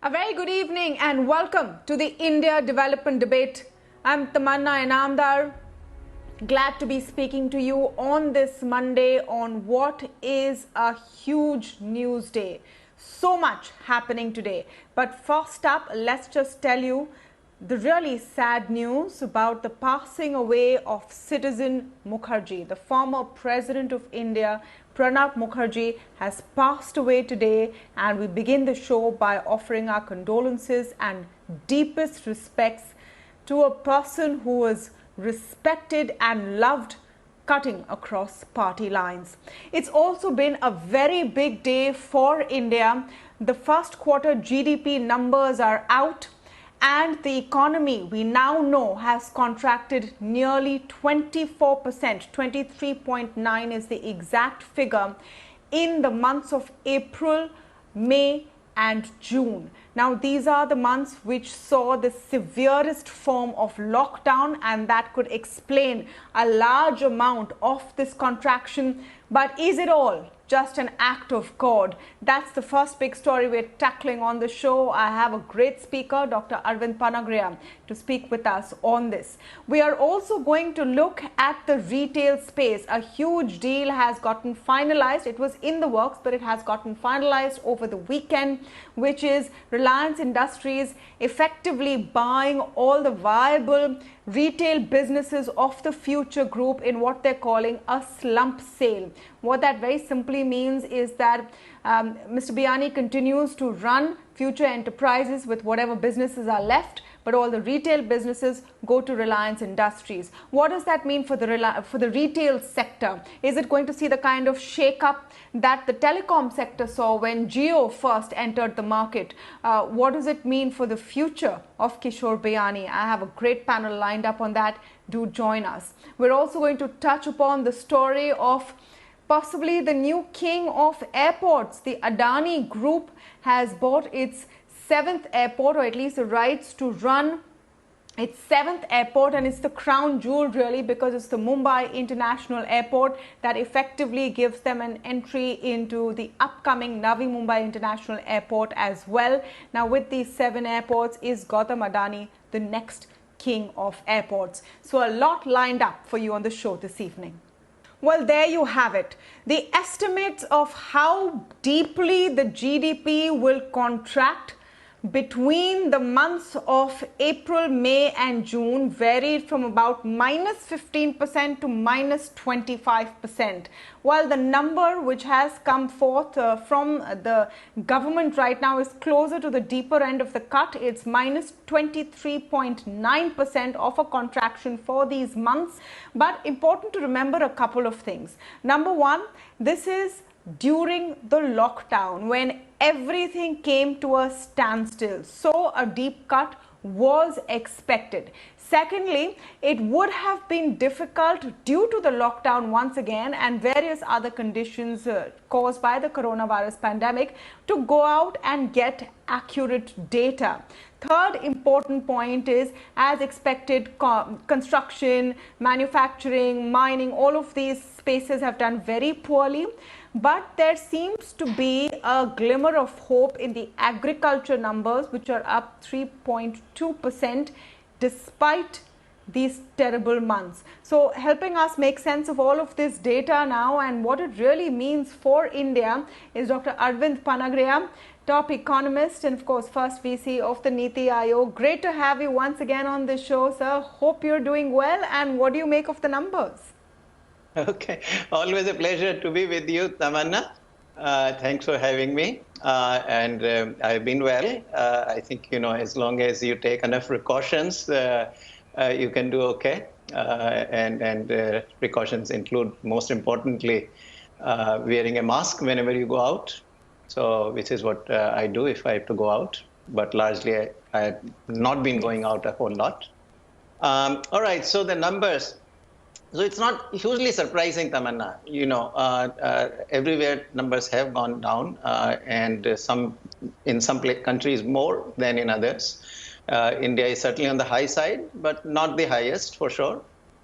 A very good evening and welcome to the India Development Debate. I'm Tamanna Inamdar. Glad to be speaking to you on this Monday on what is a huge news day. So much happening today. But first up, let's just tell you the really sad news about the passing away of citizen Mukherjee. The former president of India, Pranab Mukherjee, has passed away today, and we begin the show by offering our condolences and deepest respects to a person who was respected and loved, cutting across party lines. It's also been a very big day for India. The first quarter GDP numbers are out, and the economy, we now know, has contracted nearly 24%. 23.9 is the exact figure in the months of April, May and June. Now, these are the months which saw the severest form of lockdown, and that could explain a large amount of this contraction. But is it all just an act of God? That's the first big story we're tackling on the show. I have a great speaker, Dr. Arvind Panagariya, to speak with us on this. We are also going to look at the retail space. A huge deal has gotten finalized. It was in the works, but it has gotten finalized over the weekend, which is Reliance Industries effectively buying all the viable retail businesses of the Future Group in what they're calling a slump sale. What that very simply means is that Mr. Biyani continues to run Future Enterprises with whatever businesses are left, but all the retail businesses go to Reliance Industries. What does that mean for the retail sector? Is it going to see the kind of shake-up that the telecom sector saw when Jio first entered the market? What does it mean for the future of Kishore Biyani? I have a great panel lined up on that. Do join us. We're also going to touch upon the story of possibly the new king of airports. The Adani Group has bought its 7th airport, or at least the rights to run its 7th airport, and it's the crown jewel really, because it's the Mumbai International Airport that effectively gives them an entry into the upcoming Navi Mumbai International Airport as well. Now, with these 7 airports, is Gautam Adani the next king of airports? So a lot lined up for you on the show this evening. Well, there you have it. The estimates of how deeply the GDP will contract between the months of April, May and June varied from about minus 15% to minus 25%. While the number which has come forth from the government right now is closer to the deeper end of the cut. It's minus 23.9% of a contraction for these months. But important to remember a couple of things. Number one, this is during the lockdown when everything came to a standstill, so a deep cut was expected. Secondly, it would have been difficult due to the lockdown once again and various other conditions caused by the coronavirus pandemic to go out and get accurate data. Third important point is, as expected, construction, manufacturing, mining, all of these spaces have done very poorly. But there seems to be a glimmer of hope in the agriculture numbers, which are up 3.2% despite these terrible months. So helping us make sense of all of this data now and what it really means for India is Dr. Arvind Panagariya, top economist and of course first VC of the Niti Aayog. Great to have you once again on this show, sir. Hope you're doing well. And what do you make of the numbers? Okay, always a pleasure to be with you, Tamanna. Thanks for having me. I've been well. I think, as long as you take enough precautions, you can do okay. Precautions include, most importantly, wearing a mask whenever you go out. So, which is what I do if I have to go out. But largely, I have not been going out a whole lot. All right, so the numbers. So it's not hugely surprising, Tamanna. Everywhere numbers have gone down, and in some countries more than in others. India is certainly on the high side, but not the highest for sure.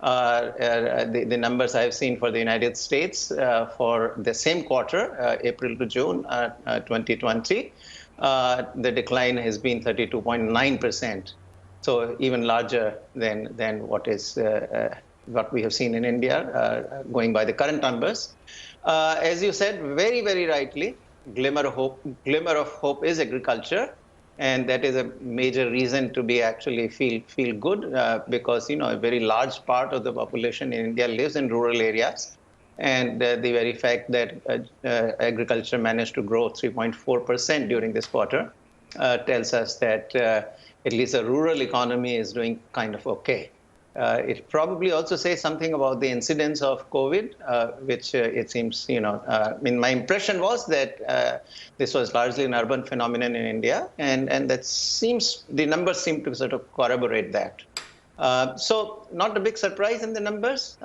The numbers I've seen for the United States for the same quarter, April to June 2020, the decline has been 32.9%. So even larger than what we have seen in India, going by the current numbers. As you said, very, very rightly, glimmer of hope is agriculture. And that is a major reason to be actually feel good, because a very large part of the population in India lives in rural areas, and the very fact that agriculture managed to grow 3.4% during this quarter tells us that at least the rural economy is doing kind of okay. It probably also says something about the incidence of COVID, which it seems, my impression was that this was largely an urban phenomenon in India, and the numbers seem to sort of corroborate that. So not a big surprise in the numbers.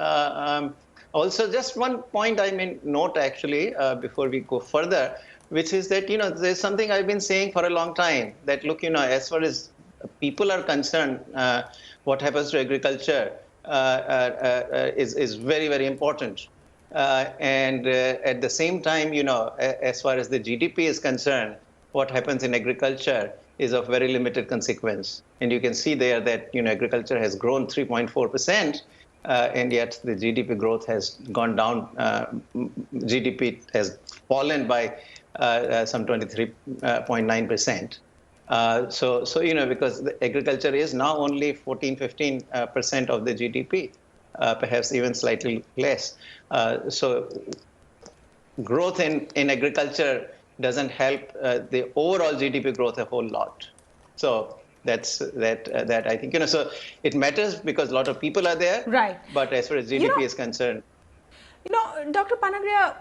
Also, just one point I may note actually before we go further, which is that, there's something I've been saying for a long time, that look, as far as people are concerned, what happens to agriculture is very, very important. And at the same time, as far as the GDP is concerned, what happens in agriculture is of very limited consequence. And you can see there that, agriculture has grown 3.4%, and yet the GDP growth has gone down. GDP has fallen by some 23.9%. So because the agriculture is now only 14-15% of the GDP, perhaps even slightly less. So growth in agriculture doesn't help the overall GDP growth a whole lot. So that I think, so it matters because a lot of people are there. Right. But as far as GDP is concerned. Dr. Panagariya,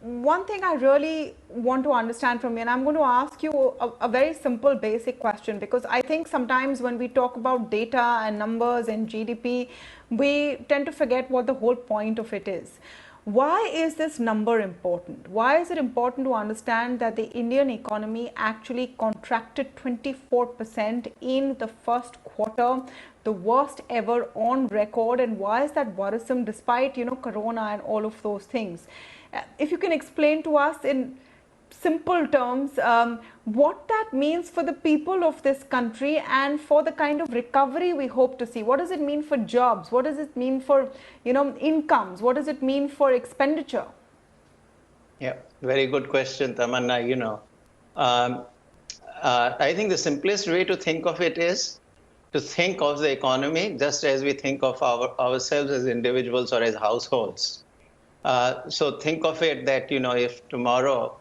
one thing I really want to understand from you, and I'm going to ask you a very simple, basic question, because I think sometimes when we talk about data and numbers and GDP, we tend to forget what the whole point of it is. Why is this number important? Why is it important to understand that the Indian economy actually contracted 24% in the first quarter, the worst ever on record? And why is that worrisome despite, Corona and all of those things? If you can explain to us in simple terms what that means for the people of this country and for the kind of recovery we hope to see. What does it mean for jobs? What does it mean for incomes? What does it mean for expenditure? Yeah, very good question, Tamanna. I think the simplest way to think of it is to think of the economy just as we think of ourselves as individuals or as households. So think of it that, if tomorrow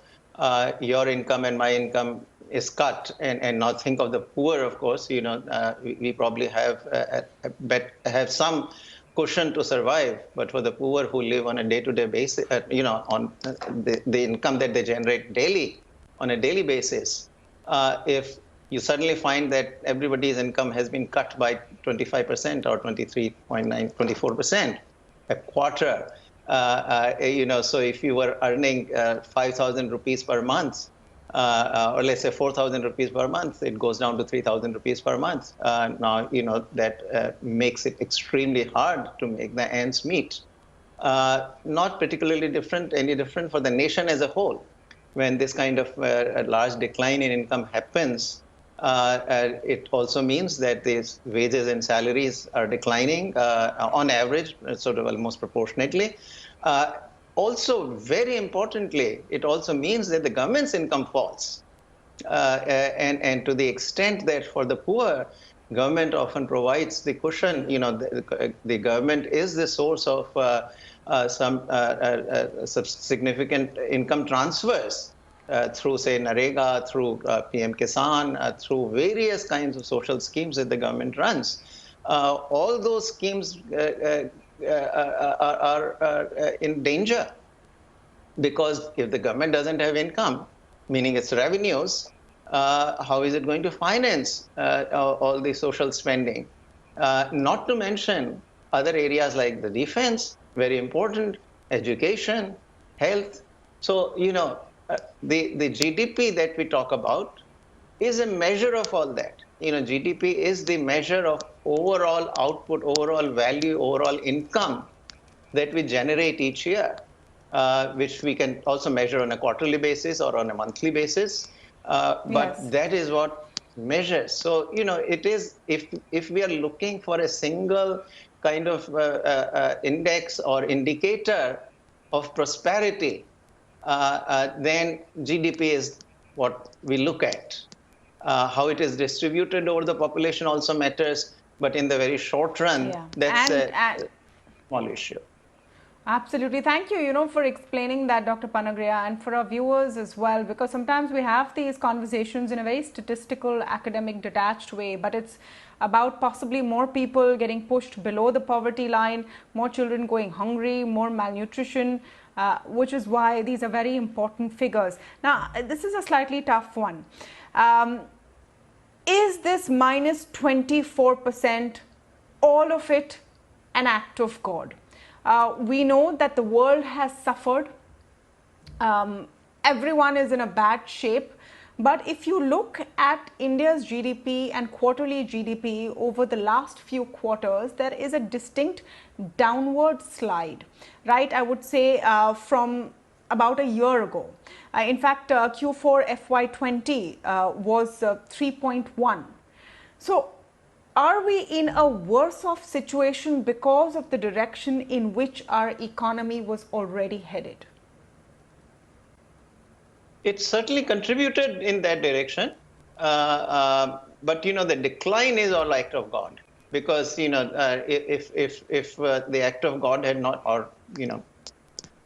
your income and my income is cut, and not think of the poor, of course, we probably have some cushion to survive. But for the poor who live on a day-to-day basis, on the income that they generate daily, on a daily basis, if you suddenly find that everybody's income has been cut by 25% or 23.9, 24%, a quarter, so if you were earning 5,000 rupees per month, or let's say 4,000 rupees per month, it goes down to 3,000 rupees per month. Now, that makes it extremely hard to make the ends meet. Not particularly any different for the nation as a whole. When this kind of a large decline in income happens, it also means that these wages and salaries are declining on average, sort of almost proportionately. Also, very importantly, it also means that the government's income falls. And to the extent that for the poor, government often provides the cushion, the government is the source of some significant income transfers through, say, Narega, through PM Kisan, through various kinds of social schemes that the government runs. All those schemes are in danger, because if the government doesn't have income, meaning its revenues, how is it going to finance all the social spending? Not to mention other areas like the defense, very important, education, health. So, the GDP that we talk about is a measure of all that. GDP is the measure of overall output, overall value, overall income that we generate each year, which we can also measure on a quarterly basis or on a monthly basis. Yes. But that is what measures. So, it is, if we are looking for a single kind of index or indicator of prosperity, then GDP is what we look at. How it is distributed over the population also matters, but in the very short run, Yeah. that's a And small issue. absolutely. Thank you, for explaining that, Dr. Panagariya, and for our viewers as well, because sometimes we have these conversations in a very statistical, academic, detached way, but it's about possibly more people getting pushed below the poverty line, more children going hungry, more malnutrition, which is why these are very important figures. Now, this is a slightly tough one. Is this minus 24%, all of it, an act of God? We know that the world has suffered. Everyone is in a bad shape. But if you look at India's GDP and quarterly GDP over the last few quarters, there is a distinct downward slide, right? I would say from about a year ago. In fact, Q4 FY20 was 3.1. So, are we in a worse off situation because of the direction in which our economy was already headed? It certainly contributed in that direction, but the decline is all act of God, because if the act of God had not, or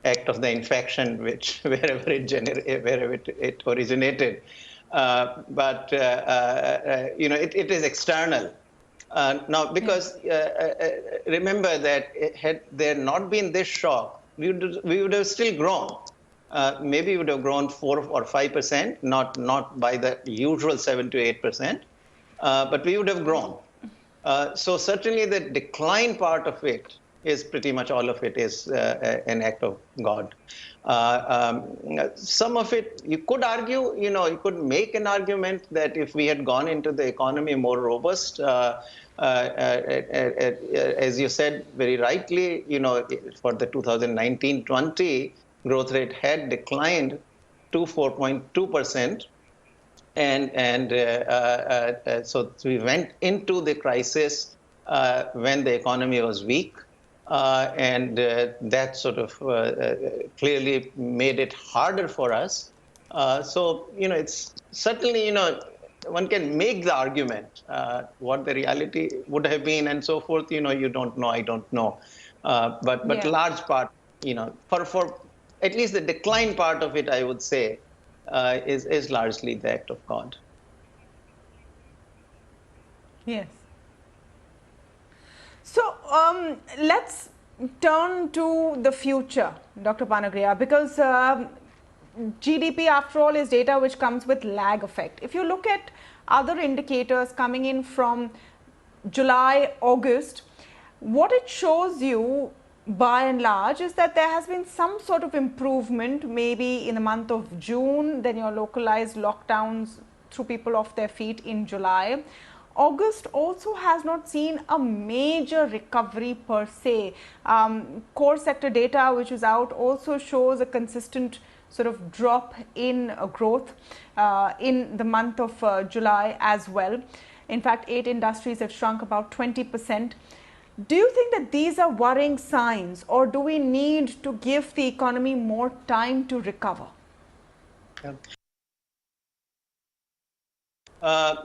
act of the infection, which wherever it originated, but it is external. Now, because remember that had there not been this shock, we would have still grown. Maybe we would have grown 4 or 5%, not by the usual 7 to 8%, but we would have grown. So certainly the decline part of it is pretty much all of it is an act of God. Some of it, you could argue, you could make an argument that if we had gone into the economy more robust, as you said very rightly, for the 2019-20 growth rate had declined to 4.2%. And so we went into the crisis when the economy was weak. And that sort of clearly made it harder for us. So, it's certainly, one can make the argument what the reality would have been and so forth. You don't know, I don't know. But large part, for at least the decline part of it, I would say, is largely the act of God. Yes. So let's turn to the future, Dr. Panagariya, because GDP, after all, is data which comes with lag effect. If you look at other indicators coming in from July, August, what it shows you by and large is that there has been some sort of improvement, maybe in the month of June, then your localized lockdowns threw people off their feet in July. August also has not seen a major recovery per se. Core sector data which is out also shows a consistent sort of drop in growth in the month of July as well. In fact, 8 industries have shrunk about 20%. Do you think that these are worrying signs, or do we need to give the economy more time to recover?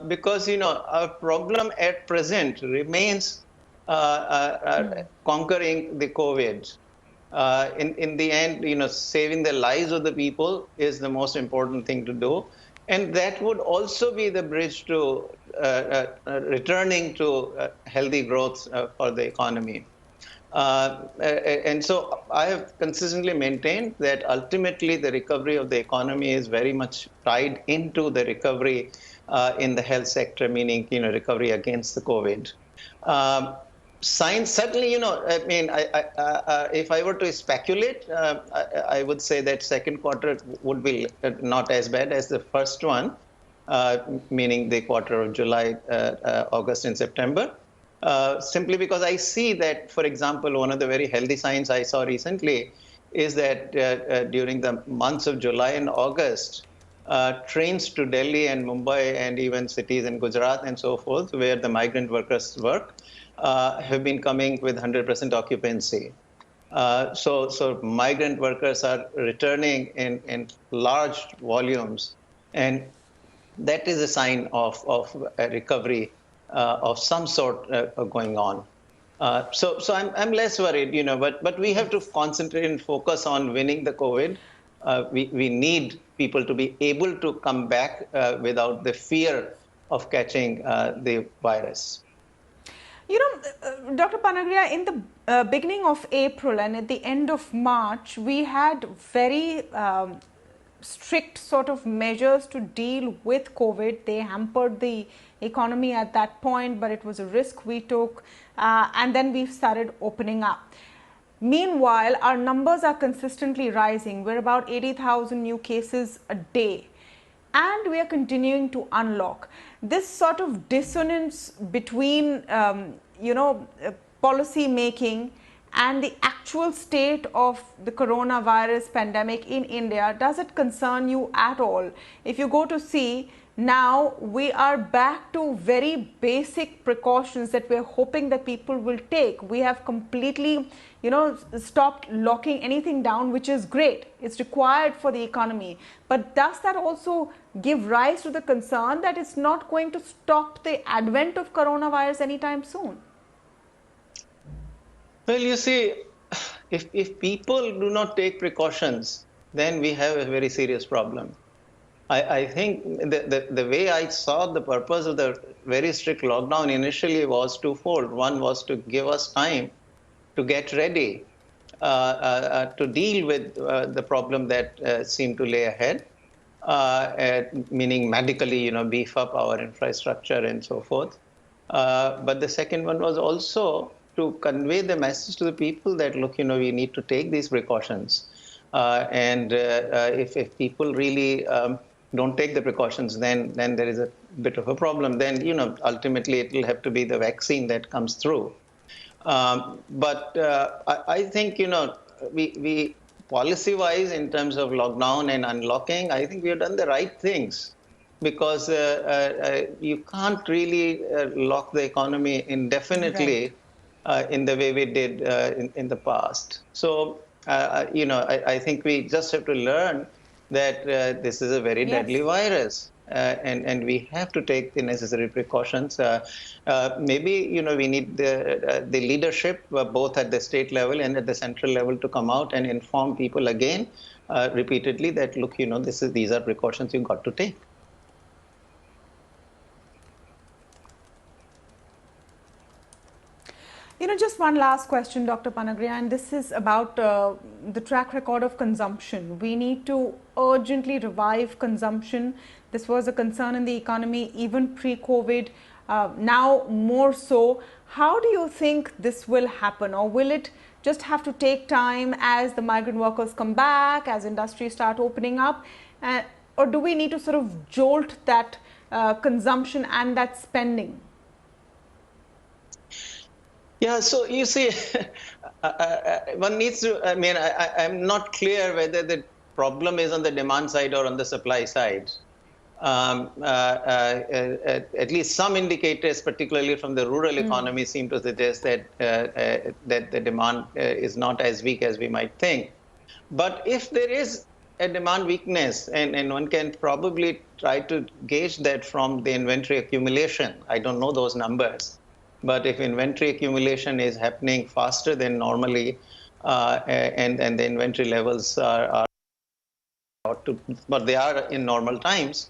Because our problem at present remains conquering the COVID. In the end, saving the lives of the people is the most important thing to do, and that would also be the bridge to returning to healthy growth for the economy. And so I have consistently maintained that ultimately the recovery of the economy is very much tied into the recovery in the health sector, meaning recovery against the COVID. Signs certainly, I mean, if I were to speculate, I would say that second quarter would be not as bad as the first one, meaning the quarter of July, August, and September. Simply because I see that, for example, one of the very healthy signs I saw recently is that during the months of July and August, trains to Delhi and Mumbai and even cities in Gujarat and so forth, where the migrant workers work, have been coming with 100% occupancy. So migrant workers are returning in large volumes, and that is a sign of a recovery of some sort going on. So I'm less worried, but we have to concentrate and focus on winning the COVID. We need people to be able to come back without the fear of catching the virus. Dr. Panagariya, in the beginning of April and at the end of March, we had very strict sort of measures to deal with COVID. They hampered the economy at that point, but it was a risk we took, and then we started opening up. Meanwhile, our numbers are consistently rising. We're about 80,000 new cases a day, and we are continuing to unlock. This sort of dissonance between policy making and the actual state of the coronavirus pandemic in India, does it concern you at all? If you go to see, now we are back to very basic precautions that we're hoping that people will take. We have completely, stopped locking anything down, which is great. It's required for the economy. But does that also give rise to the concern that it's not going to stop the advent of coronavirus anytime soon? Well, you see, if people do not take precautions, then we have a very serious problem. I think the way I saw the purpose of the very strict lockdown initially was twofold. One was to give us time to get ready to deal with the problem that seemed to lay ahead, meaning medically, beef up our infrastructure and so forth. But the second one was also to convey the message to the people that, look, we need to take these precautions. And if people really don't take the precautions, then there is a bit of a problem. Then, ultimately it will have to be the vaccine that comes through. But I think, we policy-wise, in terms of lockdown and unlocking, I think we have done the right things, because you can't really lock the economy indefinitely in the way we did in the past. So, I think we just have to learn that this is a very deadly virus. And we have to take the necessary precautions. Maybe, we need the leadership, both at the state level and at the central level, to come out and inform people again repeatedly that, look, these are precautions you've got to take. Just one last question, Dr. Panagariya, and this is about the track record of consumption. We need to urgently revive consumption. This was a concern in the economy even pre-COVID, now more so. How do you think this will happen, or will it just have to take time as the migrant workers come back, as industries start opening up, or do we need to sort of jolt that consumption and that spending? Yeah, so you see, one needs to, I'm not clear whether the problem is on the demand side or on the supply side. At least some indicators, particularly from the rural economy, seem to suggest that that the demand is not as weak as we might think. But if there is a demand weakness, and one can probably try to gauge that from the inventory accumulation. I don't know those numbers. But if inventory accumulation is happening faster than normally, and the inventory levels are but they are in normal times,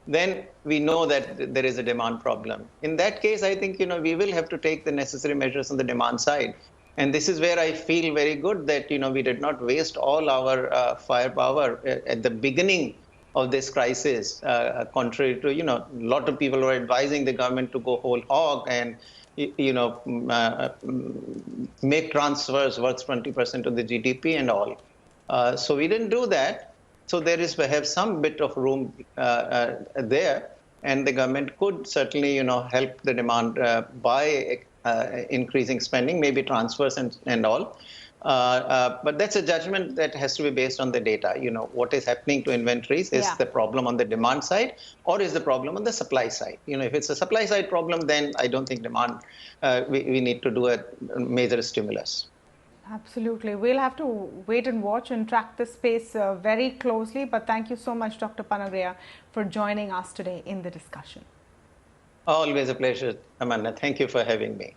then we know that there is a demand problem. In that case, I think, we will have to take the necessary measures on the demand side. And this is where I feel very good that, we did not waste all our firepower at the beginning of this crisis, contrary to, a lot of people were advising the government to go whole hog and make transfers worth 20% of the GDP and all. So we didn't do that. So there is perhaps some bit of room there, and the government could certainly, help the demand by increasing spending, maybe transfers and all. But that's a judgment that has to be based on the data. What is happening to inventories? Is the problem on the demand side, or is the problem on the supply side? If it's a supply side problem, then I don't think demand, we need to do a major stimulus. Absolutely. We'll have to wait and watch and track this space very closely. But thank you so much, Dr. Panagariya, for joining us today in the discussion. Always a pleasure, Tamanna. Thank you for having me.